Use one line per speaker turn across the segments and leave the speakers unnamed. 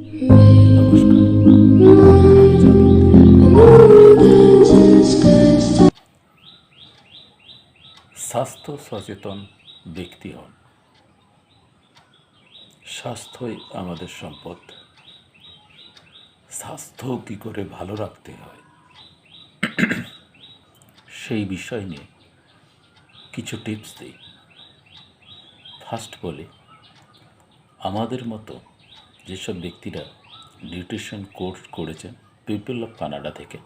নমস্কার। স্বাস্থ্য সচেতন ব্যক্তি হন। স্বাস্থ্যই আমাদের সম্পদ। স্বাস্থ্য কী করে ভালো রাখতে হয় সেই বিষয় নিয়ে কিছু টিপস দিই। ফার্স্ট বলি, আমাদের মতো যেসব ব্যক্তিরা নিউট্রিশন কোর্স করেছেন পিপল অফ কানাডা থেকে,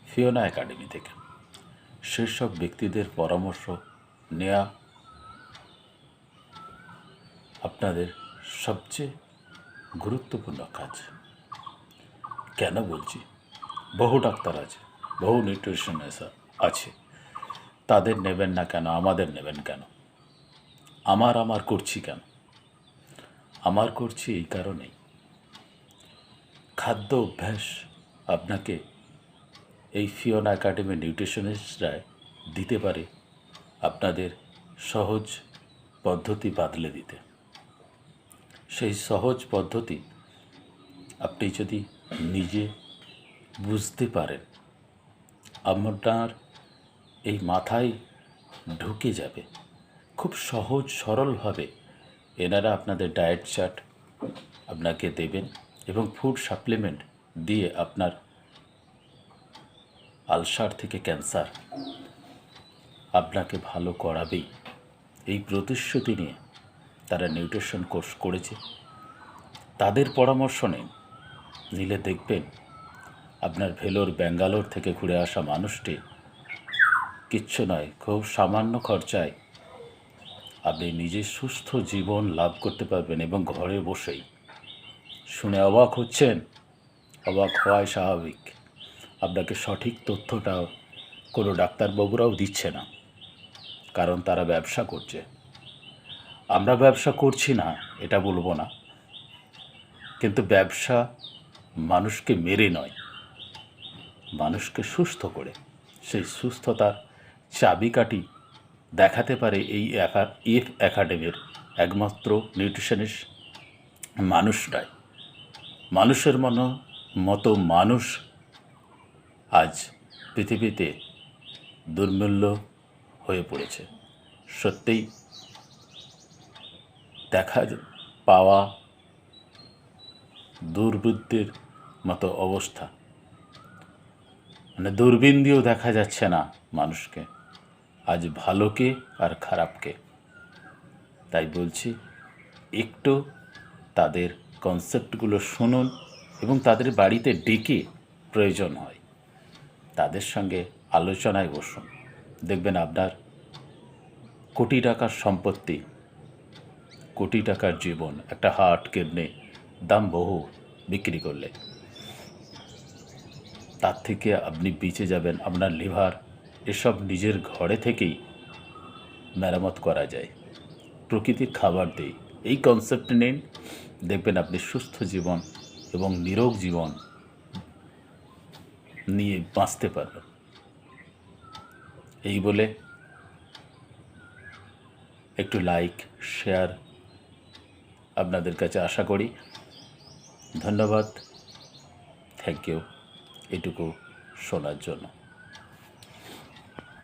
ফিওনা একাডেমি থেকে, সেসব ব্যক্তিদের পরামর্শ নেওয়া আপনাদের সবচেয়ে গুরুত্বপূর্ণ কাজ। কেন বলছি? বহু ডাক্তার আছে, বহু নিউট্রিশনিস্ট আছে, তাদের নেবেন না কেন? আমাদের নেবেন কেন? আমার করছি কেন? আমার করছি এই কারণেই, খাদ্য অভ্যাস আপনাকে এই ফিওনা একাডেমি নিউট্রিশনিস্টরা দিতে পারে আপনাদের সহজ পদ্ধতি বদলে দিতে। সেই সহজ পদ্ধতি আপনি যদি নিজে বুঝতে পারেন, আপনার এই মাথায় ঢুকে যাবে। খুব সহজ সরলভাবে এনারা আপনাদের ডায়েট চার্ট আপনাকে দেবেন এবং ফুড সাপ্লিমেন্ট দিয়ে আপনার আলসার থেকে ক্যান্সার আপনাকে ভালো করাবেই। এই প্রতিশ্রুতি নিয়ে তারা নিউট্রিশন কোর্স করেছে। তাদের পরামর্শ নিলে দেখবেন আপনার ভেলোর ব্যাঙ্গালোর থেকে ঘুরে আসা মানুষটি কিচ্ছু নয়, খুব সামান্য খরচায় আপনি নিজে সুস্থ জীবন লাভ করতে পারবেন এবং ঘরে বসেই। শুনে অবাক হচ্ছেন? অবাক হওয়াই স্বাভাবিক। আপনাকে সঠিক তথ্যটাও কোনো ডাক্তারবাবুরাও দিচ্ছে না, কারণ তারা ব্যবসা করছে। আমরা ব্যবসা করছি না এটা বলবো না, কিন্তু ব্যবসা মানুষকে মেরে নয়, মানুষকে সুস্থ করে। সেই সুস্থতার চাবিকাঠি দেখাতে পারে এই এফ একাডেমির একমাত্র নিউট্রিশনিস্ট মানুষটাই। মানুষের মতো মানুষ আজ পৃথিবীতে দুর্মূল্য হয়ে পড়েছে। সত্যিই দেখা পাওয়া দুর্বৃত্তের মতো অবস্থা, মানে দূরবীন দিয়েও দেখা যাচ্ছে না মানুষকে, আজ ভালোকে আর খারাপকে। তাই বলছি, একটু তাদের কনসেপ্টগুলো শুনুন এবং তাদের বাড়িতে ডেকে প্রয়োজন হয় তাদের সঙ্গে আলোচনায় বসুন। দেখবেন আপনার কোটি টাকার সম্পত্তি, কোটি টাকার জীবন, একটা হার্ট, কিডনি দাম বহু বিক্রি করলে, তার থেকে আপনি বেঁচে যাবেন। আপনার লিভার, এসব নিজের ঘরে থেকেই মেরামত করা যায়, প্রকৃতির খাবার দেই। এই কনসেপ্ট নিন, দেখবেন আপনি সুস্থ জীবন এবং নিরোগ জীবন নিয়ে বাঁচতে পারবেন। এই বলে একটু লাইক শেয়ার আপনাদের কাছে আশা করি। ধন্যবাদ, থ্যাংক ইউ এটুকু শোনার জন্য।